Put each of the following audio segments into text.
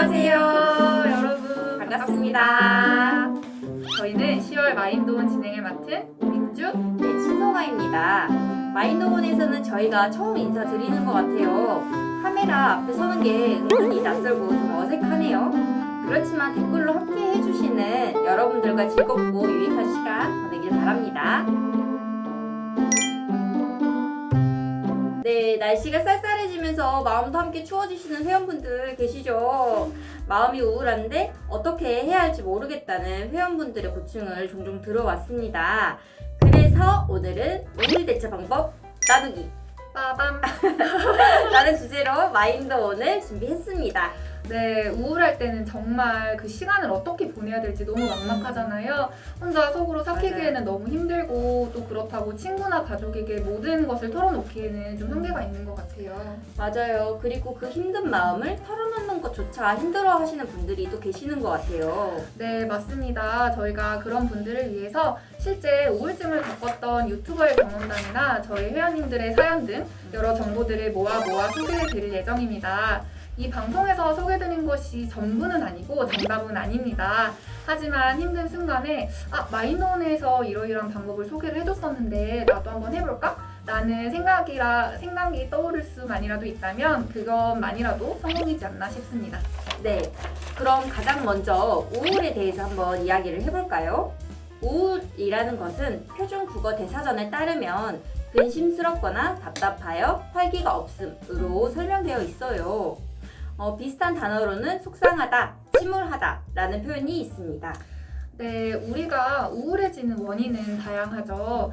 안녕하세요, 여러분. 반갑습니다. 저희는 10월 마인드온 진행을 맡은 민주, 신성아입니다. 마인드온에서는 저희가 처음 인사드리는 것 같아요. 카메라 앞에 서는 게 은근히 낯설고 좀 어색하네요. 그렇지만 댓글로 함께 해주시는 여러분들과 즐겁고 유익한 시간 보내길 바랍니다. 네, 날씨가 쌀쌀해지면서 마음도 함께 추워지시는 회원분들 계시죠? 마음이 우울한데 어떻게 해야 할지 모르겠다는 회원분들의 고충을 종종 들어왔습니다. 그래서 오늘은 우울 대처 방법 나누기 빠밤. 라는 주제로 마인드온을 준비했습니다. 네, 우울할 때는 정말 그 시간을 어떻게 보내야 될지 너무 막막하잖아요. 혼자 속으로 삭히기에는 너무 힘들고 또 그렇다고 친구나 가족에게 모든 것을 털어놓기에는 좀 한계가 있는 것 같아요. 맞아요. 그리고 그 힘든 마음을 털어놓는 것조차 힘들어 하시는 분들이 또 계시는 것 같아요. 네, 맞습니다. 저희가 그런 분들을 위해서 실제 우울증을 겪었던 유튜버의 경험담이나 저희 회원님들의 사연 등 여러 정보들을 모아 소개해 드릴 예정입니다. 이 방송에서 소개드린 것이 전부는 아니고 정답은 아닙니다. 하지만 힘든 순간에 마인드온에서 이러이러한 방법을 소개를 해줬었는데 나도 한번 해볼까? 라는 생각이 떠오를 수만이라도 있다면 그것만이라도 성공이지 않나 싶습니다. 네, 그럼 가장 먼저 우울에 대해서 한번 이야기를 해볼까요? 우울이라는 것은 표준국어 대사전에 따르면 근심스럽거나 답답하여 활기가 없음으로 설명되어 있어요. 비슷한 단어로는 속상하다, 침울하다 라는 표현이 있습니다. 네, 우리가 우울해지는 원인은 다양하죠.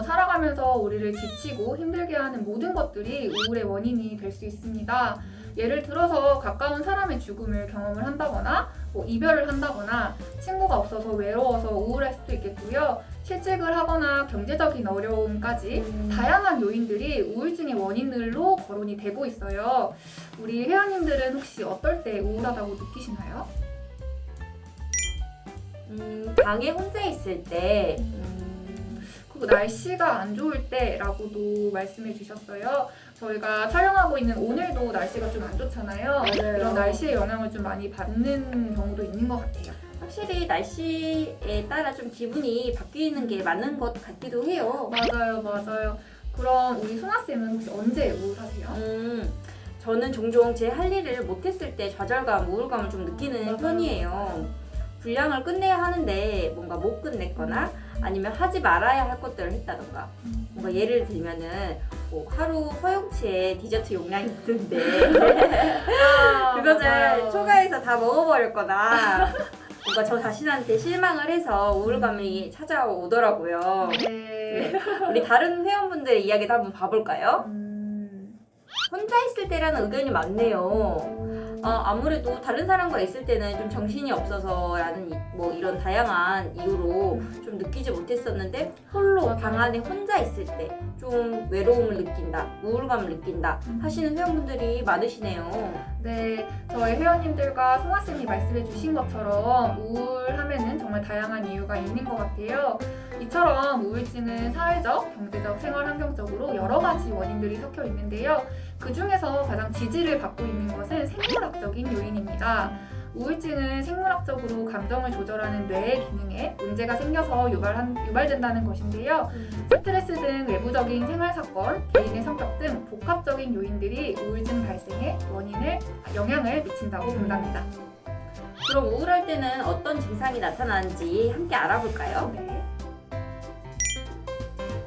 살아가면서 우리를 지치고 힘들게 하는 모든 것들이 우울의 원인이 될 수 있습니다. 예를 들어서 가까운 사람의 죽음을 경험을 한다거나 이별을 한다거나 친구가 없어서 외로워서 우울할 수도 있겠고요. 실직을 하거나 경제적인 어려움까지 다양한 요인들이 우울증의 원인으로 거론이 되고 있어요. 우리 회원님들은 혹시 어떨 때 우울하다고 느끼시나요? 방에 혼자 있을 때 그리고 날씨가 안 좋을 때라고도 말씀해 주셨어요. 저희가 촬영하고 있는 오늘도 날씨가 좀 안 좋잖아요. 맞아요. 이런 날씨의 영향을 좀 많이 받는 경우도 있는 것 같아요. 확실히 날씨에 따라 좀 기분이 바뀌는 게 맞는 것 같기도 해요. 맞아요. 그럼 우리 소나쌤은 혹시 언제 우울하세요? 저는 종종 제 할 일을 못했을 때 좌절감, 우울감을 좀 느끼는 맞아요. 편이에요. 분량을 끝내야 하는데 뭔가 못 끝냈거나 아니면 하지 말아야 할 것들을 했다던가 뭔가 예를 들면은 하루 허용치에 디저트 용량이 있는데 그것을 맞아요. 초과해서 다 먹어버렸거나 뭔가 저 자신한테 실망을 해서 우울감이 찾아오더라고요. 네. 우리 다른 회원분들의 이야기도 한번 봐볼까요? 혼자 있을 때라는 의견이 많네요. 아무래도 다른 사람과 있을 때는 좀 정신이 없어서라는 이런 다양한 이유로 좀 느끼지 못했었는데 홀로 방 안에 혼자 있을 때 좀 외로움을 느낀다, 우울감을 느낀다 하시는 회원분들이 많으시네요. 네, 저희 회원님들과 송아쌤이 말씀해 주신 것처럼 우울함에는 정말 다양한 이유가 있는 것 같아요. 이처럼 우울증은 사회적, 경제적, 생활환경적으로 여러 가지 원인들이 섞여 있는데요. 그 중에서 가장 지지를 받고 있는 것은 생물학적인 요인입니다. 우울증은 생물학적으로 감정을 조절하는 뇌의 기능에 문제가 생겨서 유발된다는 것인데요. 스트레스 등 외부적인 생활사건, 개인의 성격 등 복합적인 요인들이 우울증 발생에 영향을 미친다고 본답니다. 그럼 우울할 때는 어떤 증상이 나타나는지 함께 알아볼까요? 네.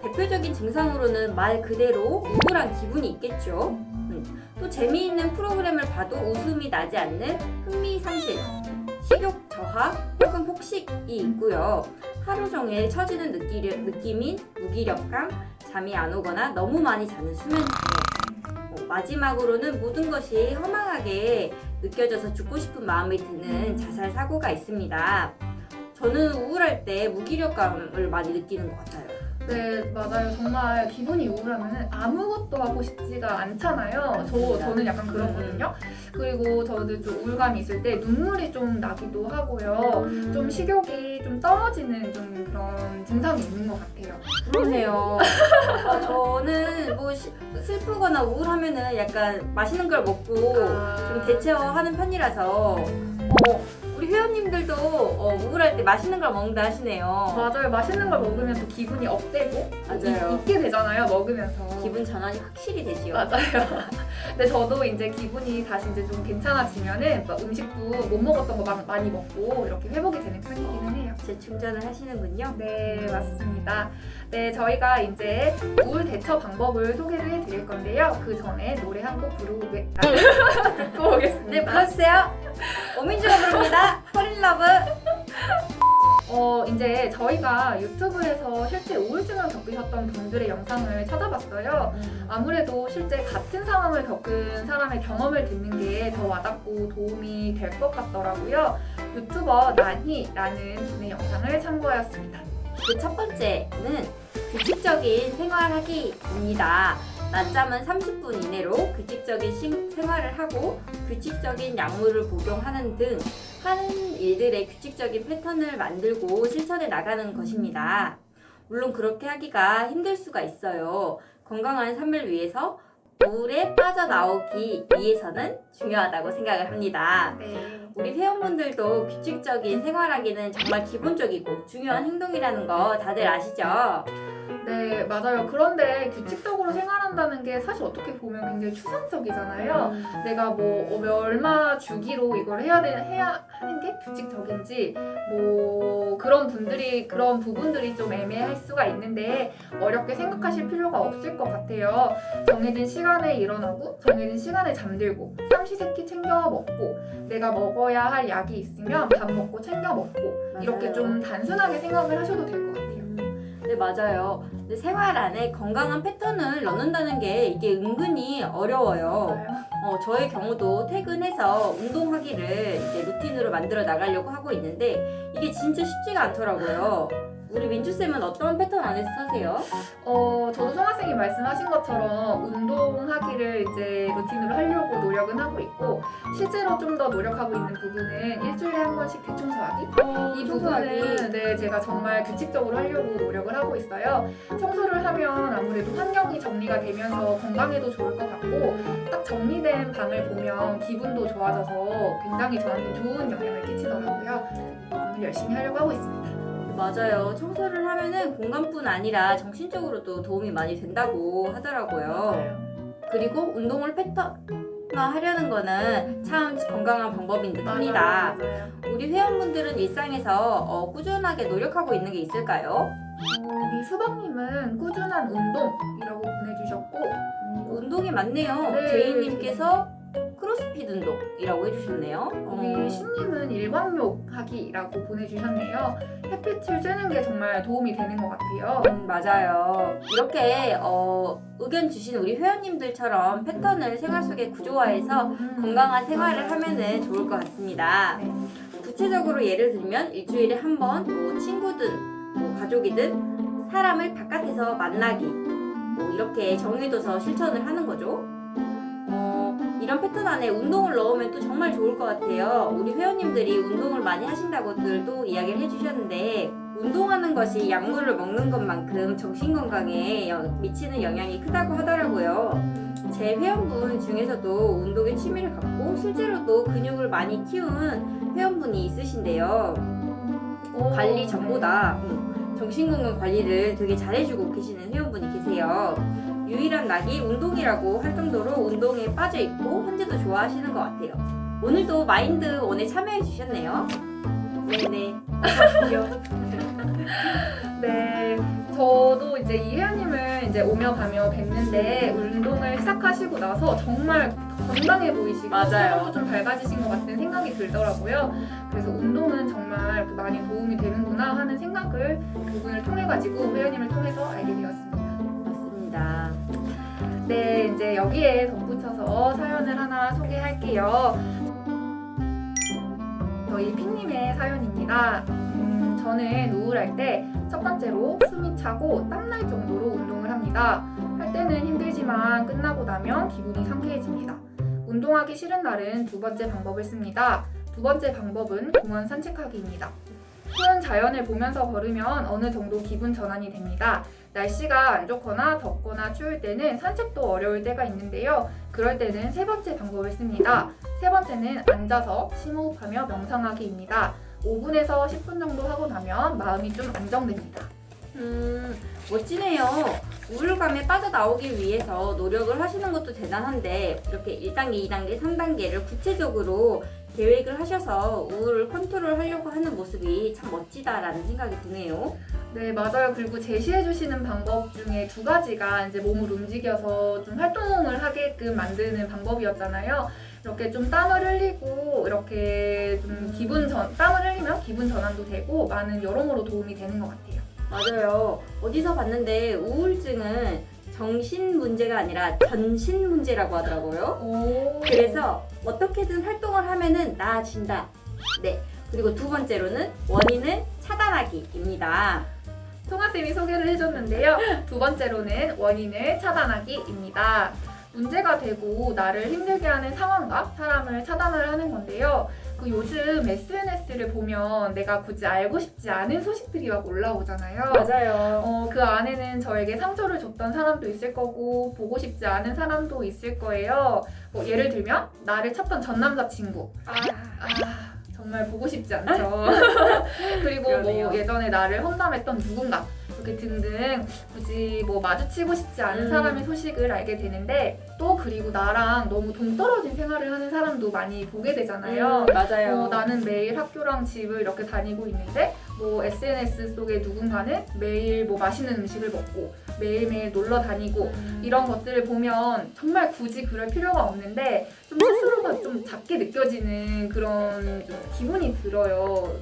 대표적인 증상으로는 말 그대로 우울한 기분이 있겠죠. 또 재미있는 프로그램을 봐도 웃음이 나지 않는 흥미상실, 식욕 저하 혹은 폭식이 있고요. 하루 종일 처지는 느낌인 무기력감, 잠이 안 오거나 너무 많이 자는 수면 장애, 마지막으로는 모든 것이 허망하게 느껴져서 죽고 싶은 마음이 드는 자살 사고가 있습니다. 저는 우울할 때 무기력감을 많이 느끼는 것 같아요. 네, 맞아요. 정말 기분이 우울하면은 아무것도 하고 싶지가 않잖아요. 저는 약간 그렇거든요. 그리고 저도 좀 우울감이 있을 때 눈물이 좀 나기도 하고요. 좀 식욕이 좀 떨어지는 좀 그런 증상이 있는 것 같아요. 그러네요. 저는 뭐 슬프거나 우울하면은 약간 맛있는 걸 먹고 좀 대체하는 편이라서 우리 회원님들도 우울할 때 맛있는 걸 먹는다 하시네요. 맞아요. 맛있는 걸 먹으면 또 기분이 업되고 맞아요. 있게 되잖아요. 먹으면서. 기분 전환이 확실히 되지요. 맞아요. 근데 저도 이제 기분이 다시 이제 좀 괜찮아지면은 막 음식도 못 먹었던 거 많이 먹고 이렇게 회복이 되는 편이기는 해요. 재충전을 하시는군요. 네, 맞습니다. 네, 저희가 이제 우울 대처 방법을 소개를 해드릴 건데요. 그 전에 노래 한 곡 듣고 오겠습니다. 네, 불러주세요. 오민주가 부릅니다. 폴인러브. 이제 저희가 유튜브에서 실제 우울증을 겪으셨던 분들의 영상을 찾아봤어요. 아무래도 실제 같은 상황을 겪은 사람의 경험을 듣는 게 더 와닿고 도움이 될 것 같더라고요. 유튜버 난희라는 분의 영상을 참고하였습니다. 그 첫 번째는 규칙적인 생활하기입니다. 낮잠은 30분 이내로 규칙적인 생활을 하고 규칙적인 약물을 복용하는 등 하는 일들의 규칙적인 패턴을 만들고 실천해 나가는 것입니다. 물론 그렇게 하기가 힘들 수가 있어요. 건강한 삶을 위해서 우울에 빠져나오기 위해서는 중요하다고 생각을 합니다. 네. 우리 회원분들도 규칙적인 생활하기는 정말 기본적이고 중요한 행동이라는 거 다들 아시죠? 네, 맞아요. 그런데 규칙적으로 생활한다는 게 사실 어떻게 보면 굉장히 추상적이잖아요. 내가 뭐 얼마 주기로 이걸 해야 하는 게 규칙적인지 뭐 그런 부분들이 좀 애매할 수가 있는데 어렵게 생각하실 필요가 없을 것 같아요. 정해진 시간에 일어나고 정해진 시간에 잠들고 삼시세끼 챙겨 먹고 내가 먹어야 할 약이 있으면 밥 먹고 챙겨 먹고 이렇게 좀 단순하게 생각을 하셔도 될 것 같아요. 네, 맞아요. 근데 생활 안에 건강한 패턴을 넣는다는 게 이게 은근히 어려워요. 맞아요. 저의 경우도 퇴근해서 운동하기를 이제 루틴으로 만들어 나가려고 하고 있는데 이게 진짜 쉽지가 않더라고요. 우리 민주쌤은 어떤 패턴 안에서 사세요? 저도 성학생이 말씀하신 것처럼 운동하기를 이제 루틴으로 하려고 노력은 하고 있고 실제로 좀 더 노력하고 있는 부분은 일주일에 한 번씩 대청소하기 이 부분은 네, 제가 정말 규칙적으로 하려고 노력을 하고 있어요. 청소를 하면 아무래도 환경이 정리가 되면서 건강에도 좋을 것 같고 딱 정리된 방을 보면 기분도 좋아져서 굉장히 저한테 좋은 영향을 끼치더라고요. 오늘 열심히 하려고 하고 있습니다. 맞아요. 청소를 하면은 공간뿐 아니라 정신적으로도 도움이 많이 된다고 하더라고요. 그리고 운동을 패턴화하려는 거는 참 건강한 방법인 듯 합니다. 맞아요. 우리 회원분들은 일상에서 꾸준하게 노력하고 있는 게 있을까요? 우리 수박님은 꾸준한 운동이라고 보내주셨고 운동이 많네요. 네. 제이님께서 크로스핏 운동이라고 해주셨네요. 우리 신님은 일광욕 하기라고 보내주셨네요. 햇빛을 쬐는 게 정말 도움이 되는 것 같아요. 맞아요. 이렇게 의견 주신 우리 회원님들처럼 패턴을 생활 속에 구조화해서 건강한 생활을 하면은 좋을 것 같습니다. 네. 구체적으로 예를 들면 일주일에 한 번 뭐 친구든 뭐 가족이든 사람을 바깥에서 만나기 뭐 이렇게 정해둬서 실천을 하는 거죠. 이런 패턴 안에 운동을 넣으면 또 정말 좋을 것 같아요. 우리 회원님들이 운동을 많이 하신다고들도 이야기를 해주셨는데 운동하는 것이 약물을 먹는 것만큼 정신건강에 미치는 영향이 크다고 하더라고요. 제 회원분 중에서도 운동에 취미를 갖고 실제로도 근육을 많이 키운 회원분이 있으신데요. 관리 전보다 정신건강 관리를 되게 잘해주고 계시는 회원분이 계세요. 유일한 낙이 운동이라고 할 정도로 운동에 빠져있고 현재도 좋아하시는 것 같아요. 오늘도 마인드원에 참여해 주셨네요. 네네. 네, 저도 이제 이 회원님을 이제 오며 가며 뵀는데 운동을 시작하시고 나서 정말 건강해 보이시고 맞아요. 표정도 좀 밝아지신 것 같은 생각이 들더라고요. 그래서 운동은 정말 많이 도움이 되는구나 하는 생각을 그분을 통해 가지고 회원님을 통해서 알게 되었습니다. 맞습니다. 네, 이제 여기에 덧붙여서 사연을 하나 소개할게요. 저희 핑님의 사연입니다. 저는 우울할 때 첫 번째로 숨이 차고 땀날 정도로 운동을 합니다. 할 때는 힘들지만 끝나고 나면 기분이 상쾌해집니다. 운동하기 싫은 날은 두 번째 방법을 씁니다. 두 번째 방법은 공원 산책하기입니다. 푸른 자연을 보면서 걸으면 어느 정도 기분 전환이 됩니다. 날씨가 안 좋거나 덥거나 추울 때는 산책도 어려울 때가 있는데요. 그럴 때는 세 번째 방법을 씁니다. 세 번째는 앉아서 심호흡하며 명상하기입니다. 5분에서 10분 정도 하고 나면 마음이 좀 안정됩니다. 멋지네요. 우울감에 빠져나오기 위해서 노력을 하시는 것도 대단한데 이렇게 1단계, 2단계, 3단계를 구체적으로 계획을 하셔서 우울을 컨트롤하려고 하는 모습이 참 멋지다라는 생각이 드네요. 네, 맞아요. 그리고 제시해 주시는 방법 중에 두 가지가 이제 몸을 움직여서 좀 활동을 하게끔 만드는 방법이었잖아요. 이렇게 좀 땀을 흘리고 이렇게 좀 땀을 흘리면 기분 전환도 되고 많은 여러모로 도움이 되는 것 같아요. 맞아요. 어디서 봤는데 우울증은 정신 문제가 아니라 전신 문제라고 하더라고요. 오. 그래서 어떻게든 활동을 하면은 나아진다. 네. 그리고 두 번째로는 원인을 차단하기입니다. 송아쌤이 소개를 해줬는데요. 두 번째로는 원인을 차단하기입니다. 문제가 되고 나를 힘들게 하는 상황과 사람을 차단을 하는 건데요. 그 요즘 SNS를 보면 내가 굳이 알고 싶지 않은 소식들이 막 올라오잖아요. 맞아요. 그 안에는 저에게 상처를 줬던 사람도 있을 거고 보고 싶지 않은 사람도 있을 거예요. 뭐 예를 들면 나를 쳤던 전 남자친구. 정말 보고 싶지 않죠. 그리고 그러네요. 뭐 예전에 나를 험담했던 누군가 이렇게 등등 굳이 뭐 마주치고 싶지 않은 사람의 소식을 알게 되는데 또 그리고 나랑 너무 동떨어진 생활을 하는 사람도 많이 보게 되잖아요. 맞아요. 나는 매일 학교랑 집을 이렇게 다니고 있는데 뭐 SNS 속에 누군가는 매일 뭐 맛있는 음식을 먹고 매일매일 놀러 다니고 이런 것들을 보면 정말 굳이 그럴 필요가 없는데 좀 스스로가 좀 작게 느껴지는 그런 좀 기분이 들어요.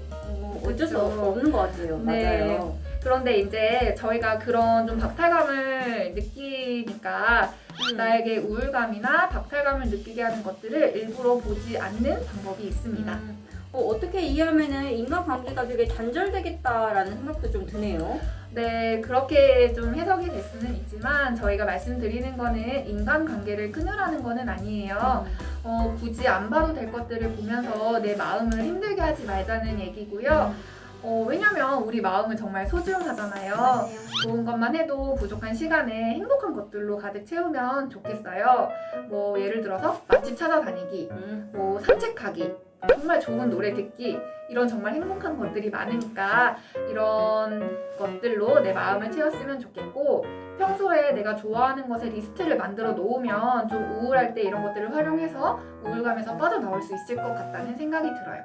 어쩔 수 그렇죠? 없는 것 같아요. 네. 맞아요. 그런데 이제 저희가 그런 좀 박탈감을 느끼니까 나에게 우울감이나 박탈감을 느끼게 하는 것들을 일부러 보지 않는 방법이 있습니다. 어떻게 이해하면은 인간관계가 되게 단절되겠다라는 생각도 좀 드네요. 네, 그렇게 좀 해석이 될 수는 있지만 저희가 말씀드리는 거는 인간관계를 끊으라는 거는 아니에요. 굳이 안 봐도 될 것들을 보면서 내 마음을 힘들게 하지 말자는 얘기고요. 왜냐면 우리 마음은 정말 소중하잖아요. 좋은 것만 해도 부족한 시간에 행복한 것들로 가득 채우면 좋겠어요. 뭐 예를 들어서 맛집 찾아다니기, 뭐 산책하기, 정말 좋은 노래 듣기 이런 정말 행복한 것들이 많으니까 이런 것들로 내 마음을 채웠으면 좋겠고 평소에 내가 좋아하는 것에 리스트를 만들어 놓으면 좀 우울할 때 이런 것들을 활용해서 우울감에서 빠져나올 수 있을 것 같다는 생각이 들어요.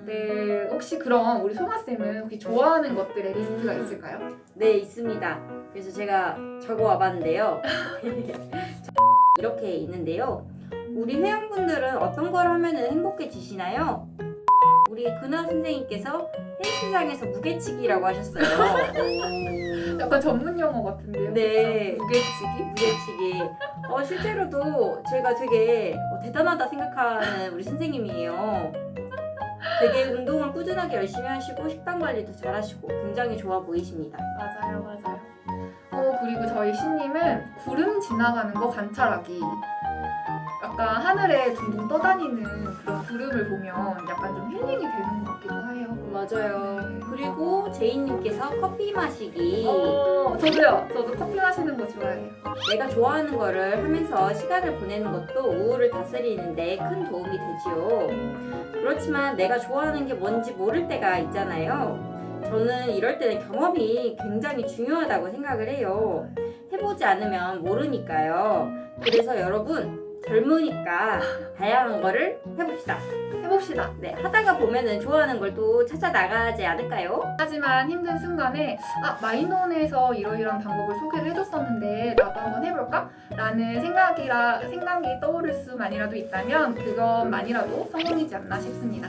네, 혹시 그럼 우리 송아쌤은 혹시 좋아하는 것들의 리스트가 있을까요? 네, 있습니다. 그래서 제가 적어와 봤는데요. 이렇게 있는데요. 우리 회원분들은 어떤 걸 하면 행복해지시나요? 우리 근화 선생님께서 헬스장에서 무게치기라고 하셨어요. 약간 전문 용어 같은데요. 네. 그쵸? 무게치기? 무게치기. 실제로도 제가 되게 대단하다 생각하는 우리 선생님이에요. 되게 운동을 꾸준하게 열심히 하시고 식단 관리도 잘 하시고 굉장히 좋아 보이십니다. 맞아요, 맞아요. 그리고 저희 신님은 구름 지나가는 거 관찰하기. 약간 하늘에 둥둥 떠다니는 그런 구름을 보면 약간 좀 힐링이 되는 것 같기도 해요. 맞아요. 네. 그리고 제이님께서 커피 마시기. 저도요. 저도 커피 마시는 거 좋아해요. 내가 좋아하는 거를 하면서 시간을 보내는 것도 우울을 다스리는데 큰 도움이 되지요. 그렇지만 내가 좋아하는 게 뭔지 모를 때가 있잖아요. 저는 이럴 때는 경험이 굉장히 중요하다고 생각을 해요. 해보지 않으면 모르니까요. 그래서 여러분 젊으니까 다양한 거를 해봅시다. 해봅시다. 네, 하다가 보면은 좋아하는 걸 또 찾아 나가지 않을까요? 하지만 힘든 순간에 마이논에서 이러이러한 방법을 소개를 해줬었는데 나도 한번 해볼까? 라는 생각이 떠오를 수만이라도 있다면 그것만이라도 성공이지 않나 싶습니다.